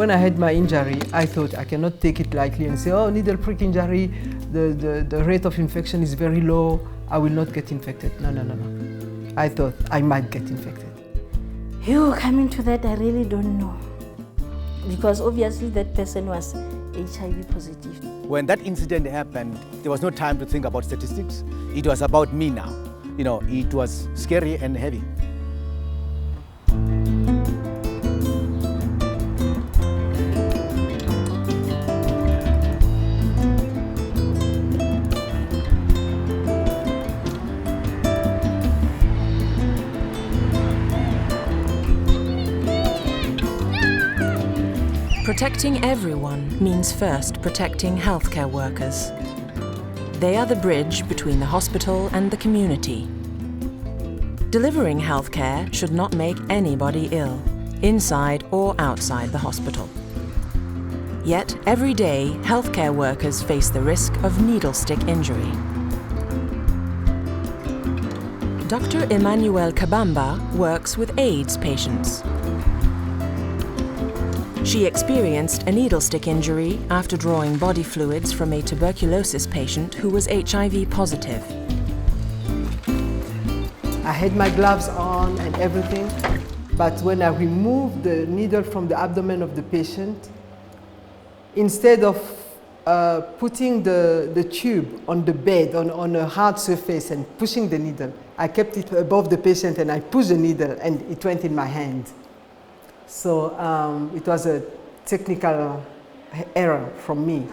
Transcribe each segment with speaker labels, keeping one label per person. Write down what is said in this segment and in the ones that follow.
Speaker 1: When I had my injury, I thought I cannot take it lightly and say, oh, needle prick injury, the rate of infection is very low, I will not get infected. No. I thought I might get infected.
Speaker 2: Coming to that, I really don't know. Because obviously that person was HIV positive.
Speaker 3: When that incident happened, there was no time to think about statistics. It was about me now. You know, it was scary and heavy.
Speaker 4: Protecting everyone means first protecting healthcare workers. They are the bridge between the hospital and the community. Delivering healthcare should not make anybody ill, inside or outside the hospital. Yet, every day, healthcare workers face the risk of needlestick injury. Dr. Emmanuel Kabamba works with AIDS patients. She experienced a needlestick injury after drawing body fluids from a tuberculosis patient who was HIV positive.
Speaker 1: I had my gloves on and everything, but when I removed the needle from the abdomen of the patient, instead of putting the tube on the bed, on a hard surface and pushing the needle, I kept it above the patient and I pushed the needle and it went in my hand. So it was a technical error from me.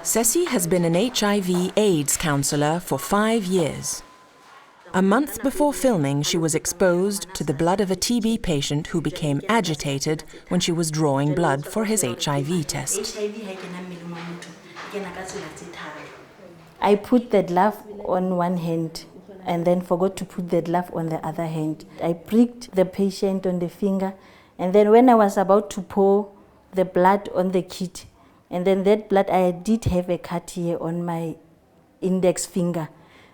Speaker 4: Ceci has been an HIV/AIDS counsellor for 5 years. A month before filming, she was exposed to the blood of a TB patient who became agitated when she was drawing blood for his HIV test.
Speaker 2: I put the glove on one hand and then forgot to put the glove on the other hand. I pricked the patient on the finger, and then when I was about to pour the blood on the kit, and then that blood, I did have a cut here on my index finger.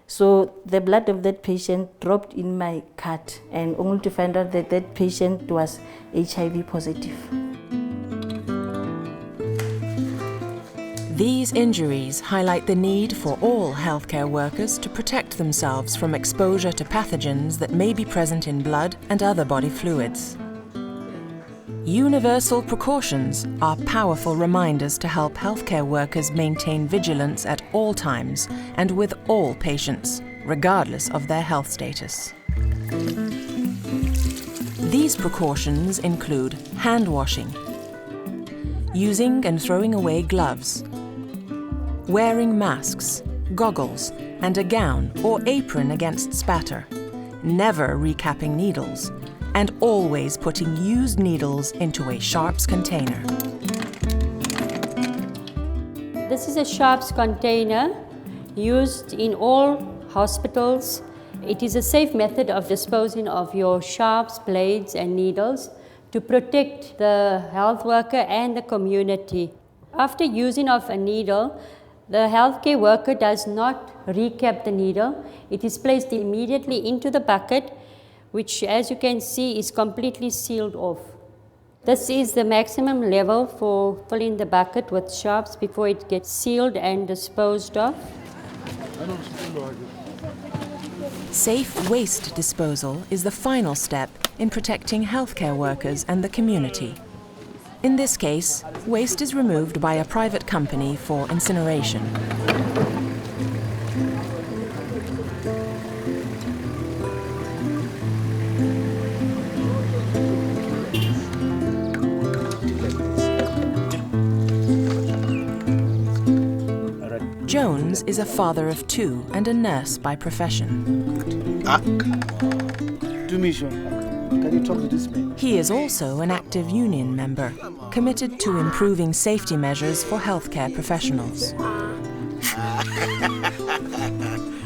Speaker 2: So the blood of that patient dropped in my cut, and only to find out that that patient was HIV positive.
Speaker 4: These injuries highlight the need for all healthcare workers to protect themselves from exposure to pathogens that may be present in blood and other body fluids. Universal precautions are powerful reminders to help healthcare workers maintain vigilance at all times and with all patients, regardless of their health status. These precautions include hand washing, using and throwing away gloves, wearing masks, goggles, and a gown or apron against spatter, never recapping needles, and always putting used needles into a sharps container.
Speaker 5: This is a sharps container used in all hospitals. It is a safe method of disposing of your sharps, blades, and needles to protect the health worker and the community. After using of a needle, the healthcare worker does not recap the needle. It is placed immediately into the bucket, which, as you can see, is completely sealed off. This is the maximum level for filling the bucket with sharps before it gets sealed and disposed of.
Speaker 4: Safe waste disposal is the final step in protecting healthcare workers and the community. In this case, waste is removed by a private company for incineration. Jones is a father of 2 and a nurse by profession.
Speaker 3: Can you talk to this man?
Speaker 4: He is also an active union member, committed to improving safety measures for healthcare professionals.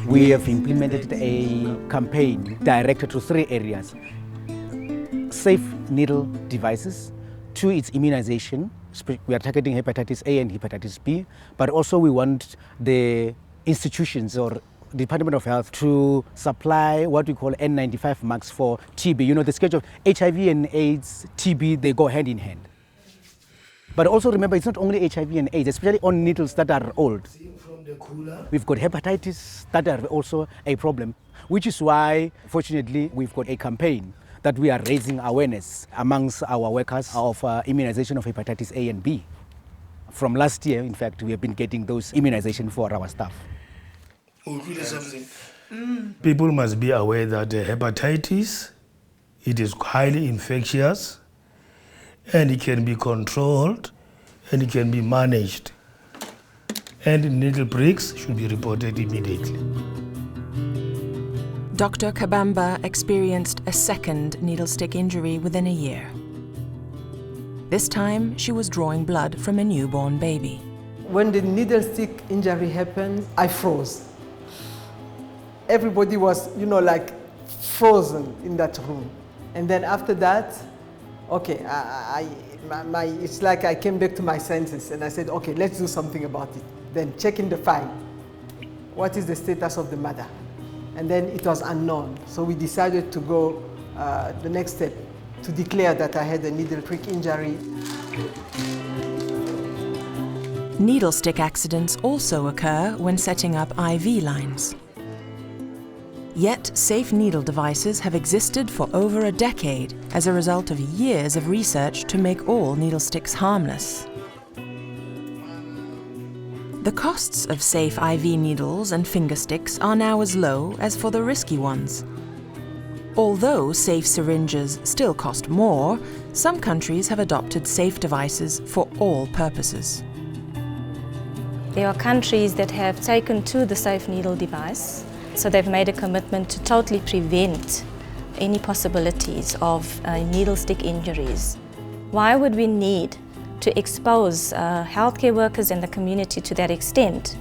Speaker 3: We have implemented a campaign directed to 3 areas. Safe needle devices, 2 is immunization. We are targeting hepatitis A and hepatitis B, but also we want the institutions or Department of Health to supply what we call N95 marks for TB. You know, the schedule of HIV and AIDS, TB, they go hand in hand. But also remember, it's not only HIV and AIDS, especially on needles that are old. We've got hepatitis that are also a problem, which is why, fortunately, we've got a campaign that we are raising awareness amongst our workers of immunization of hepatitis A and B. From last year, in fact, we have been getting those immunization for our staff.
Speaker 6: People must be aware that hepatitis, it is highly infectious, and it can be controlled, and it can be managed. And needle pricks should be reported immediately.
Speaker 4: Dr. Kabamba experienced a second needlestick injury within a year. This time, she was drawing blood from a newborn baby.
Speaker 1: When the needlestick injury happened, I froze. Everybody was, you know, like frozen in that room. And then after that, okay, it's like I came back to my senses and I said, okay, let's do something about it. Then checking the file. What is the status of the mother? And then it was unknown. So we decided to go the next step, to declare that I had a needle prick injury.
Speaker 4: Needlestick accidents also occur when setting up IV lines. Yet safe needle devices have existed for over a decade as a result of years of research to make all needle sticks harmless. The costs of safe IV needles and finger sticks are now as low as for the risky ones. Although safe syringes still cost more, some countries have adopted safe devices for all purposes.
Speaker 7: There are countries that have taken to the safe needle device, so they've made a commitment to totally prevent any possibilities of needlestick injuries. Why would we need to expose healthcare workers and the community to that extent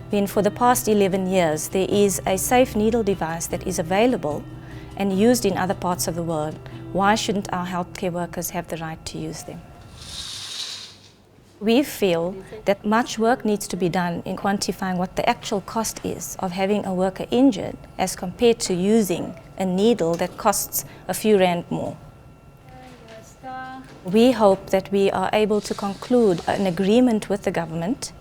Speaker 7: when for the past 11 years there is a safe needle device that is available and used in other parts of the world? Why shouldn't our healthcare workers have the right to use them? We feel that much work needs to be done in quantifying what the actual cost is of having a worker injured as compared to using a needle that costs a few rand more. We hope that we are able to conclude an agreement with the government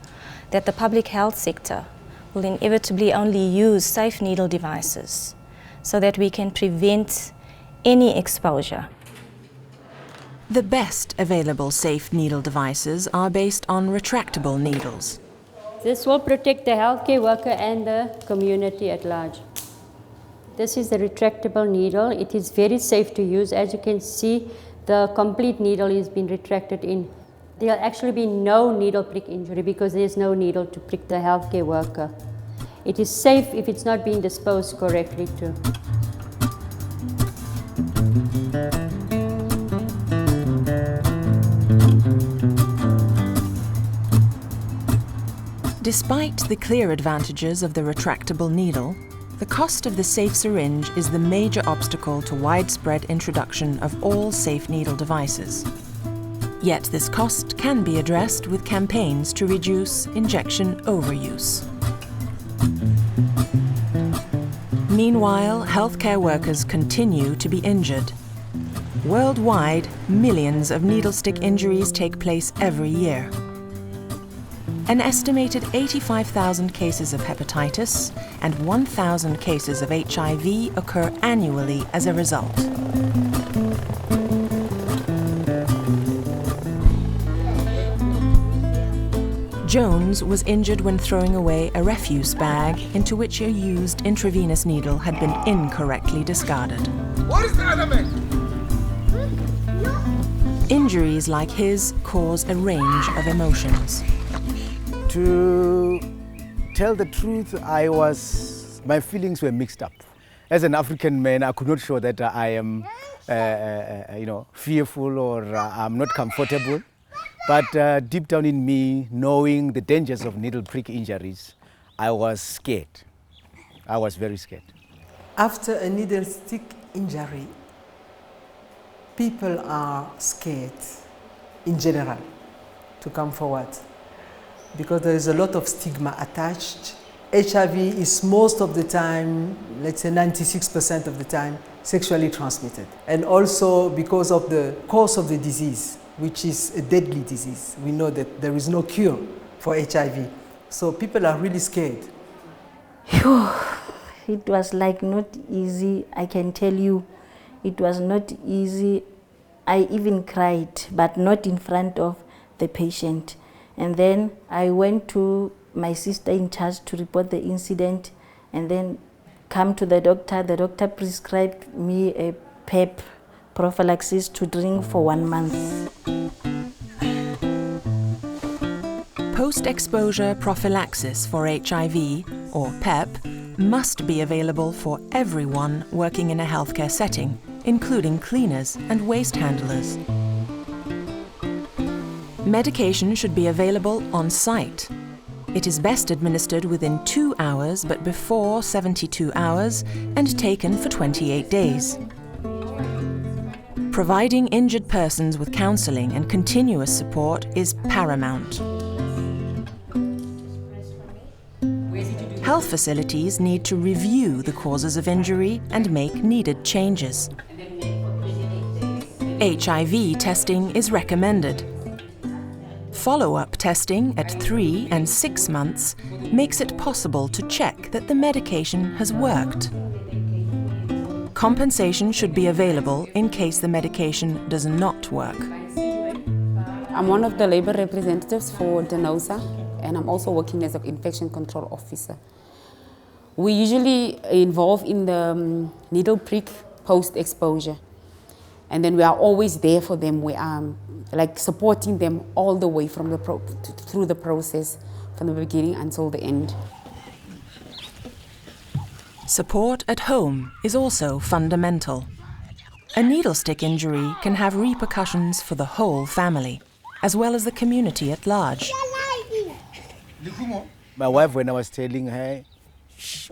Speaker 7: that the public health sector will inevitably only use safe needle devices so that we can prevent any exposure.
Speaker 4: The best available safe needle devices are based on retractable needles.
Speaker 5: This will protect the healthcare worker and the community at large. This is the retractable needle. It is very safe to use. As you can see, the complete needle is being retracted in. There will actually be no needle prick injury because there is no needle to prick the healthcare worker. It is safe if it's not being disposed correctly too.
Speaker 4: Despite the clear advantages of the retractable needle, the cost of the safe syringe is the major obstacle to widespread introduction of all safe needle devices. Yet this cost can be addressed with campaigns to reduce injection overuse. Meanwhile, healthcare workers continue to be injured. Worldwide, millions of needlestick injuries take place every year. An estimated 85,000 cases of hepatitis and 1,000 cases of HIV occur annually as a result. Jones was injured when throwing away a refuse bag into which a used intravenous needle had been incorrectly discarded.
Speaker 8: What is the other man?
Speaker 4: Injuries like his cause a range of emotions.
Speaker 3: To tell the truth, my feelings were mixed up. As an African man, I could not show that I am, fearful or I'm not comfortable. But deep down in me, knowing the dangers of needle prick injuries, I was scared. I was very scared.
Speaker 1: After a needle stick injury, people are scared in general to come forward, because there is a lot of stigma attached HIV is most of the time, let's say 96% of the time, sexually transmitted. And also because of the cause of the disease, which is a deadly disease. We know that there is no cure for HIV. So people are really scared.
Speaker 2: It was like not easy, I can tell you. It was not easy. I even cried, but not in front of the patient. And then I went to my sister in charge to report the incident, and then come to the doctor. The doctor prescribed me a PEP, prophylaxis, to drink for 1 month.
Speaker 4: Post-exposure prophylaxis for HIV, or PEP, must be available for everyone working in a healthcare setting, including cleaners and waste handlers. Medication should be available on site. It is best administered within 2 hours, but before 72 hours, and taken for 28 days. Providing injured persons with counselling and continuous support is paramount. Health facilities need to review the causes of injury and make needed changes. HIV testing is recommended. Follow-up testing at 3 and 6 months makes it possible to check that the medication has worked. Compensation should be available in case the medication does not work.
Speaker 8: I'm one of the labour representatives for DENOSA, and I'm also working as an infection control officer. We usually involve in the needle prick post-exposure, and then we are always there for them. We are like supporting them all the way from through the process, from the beginning until the end.
Speaker 4: Support at home is also fundamental. A needlestick injury can have repercussions for the whole family, as well as the community at large.
Speaker 3: My wife, when I was telling her,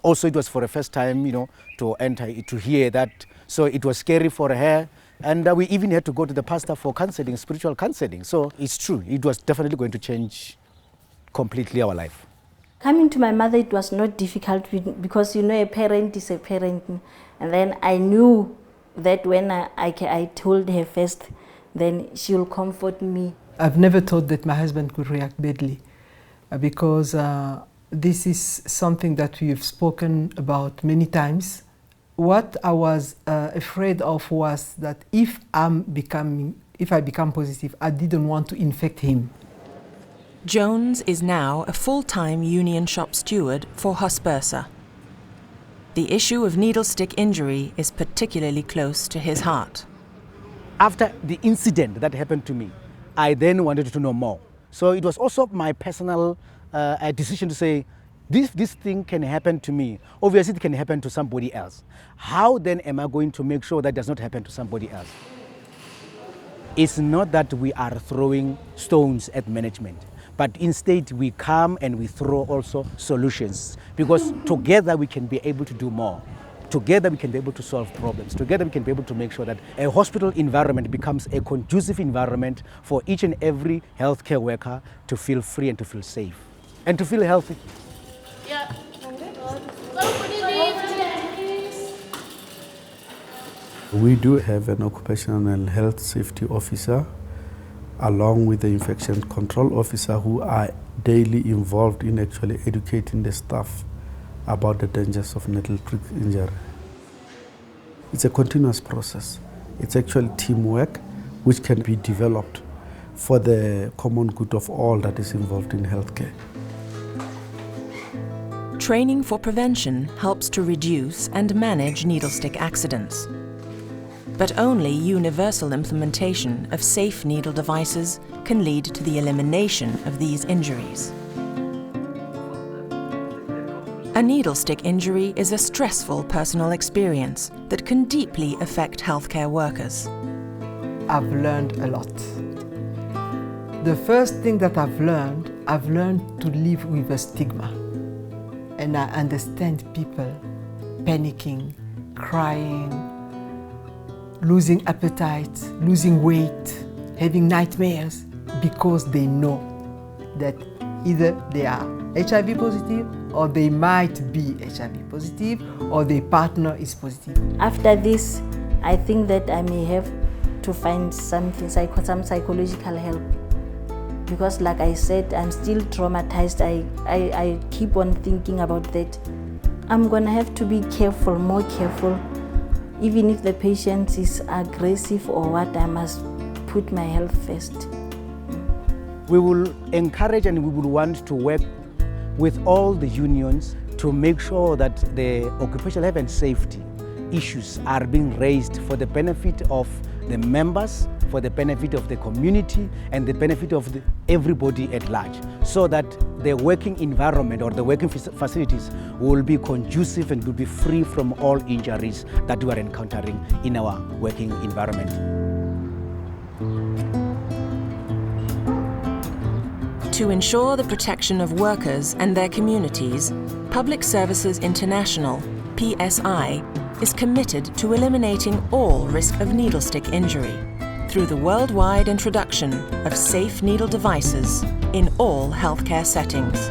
Speaker 3: also it was for the first time, to hear that. So it was scary for her. And we even had to go to the pastor for counseling, spiritual counseling. So it's true, it was definitely going to change completely our life.
Speaker 2: Coming to my mother, it was not difficult because, a parent is a parent. And then I knew that when I told her first, then she will comfort me.
Speaker 1: I've never thought that my husband could react badly because this is something that we've spoken about many times. What I was afraid of was that if I become positive, I didn't want to infect him.
Speaker 4: Jones is now a full-time union shop steward for Hospersa. The issue of needlestick injury is particularly close to his heart.
Speaker 3: After the incident that happened to me, I then wanted to know more. So it was also my personal decision to say, this thing can happen to me. Obviously, it can happen to somebody else. How then am I going to make sure that does not happen to somebody else? It's not that we are throwing stones at management, but instead we come and we throw also solutions, because together we can be able to do more. Together we can be able to solve problems. Together we can be able to make sure that a hospital environment becomes a conducive environment for each and every healthcare worker to feel free and to feel safe and to feel healthy.
Speaker 9: Yeah.
Speaker 10: We do have an occupational health safety officer along with the infection control officer who are daily involved in actually educating the staff about the dangers of needle prick injury. It's a continuous process. It's actually teamwork which can be developed for the common good of all that is involved in healthcare.
Speaker 4: Training for prevention helps to reduce and manage needlestick accidents. But only universal implementation of safe needle devices can lead to the elimination of these injuries. A needlestick injury is a stressful personal experience that can deeply affect healthcare workers.
Speaker 1: I've learned a lot. The first thing that I've learned to live with a stigma. And I understand people panicking, crying, losing appetite, losing weight, having nightmares, because they know that either they are HIV positive, or they might be HIV positive, or their partner is positive.
Speaker 2: After this, I think that I may have to find something, some psychological help. Because like I said, I'm still traumatized. I keep on thinking about that. I'm gonna have to be careful, more careful. Even if the patient is aggressive or what, I must put my health first.
Speaker 3: We will encourage and we will want to work with all the unions to make sure that the occupational health and safety issues are being raised for the benefit of the members, for the benefit of the community, and the benefit of everybody at large, so that the working environment or the working facilities will be conducive and will be free from all injuries that we are encountering in our working environment.
Speaker 4: To ensure the protection of workers and their communities, Public Services International, PSI, is committed to eliminating all risk of needlestick injury through the worldwide introduction of safe needle devices in all healthcare settings.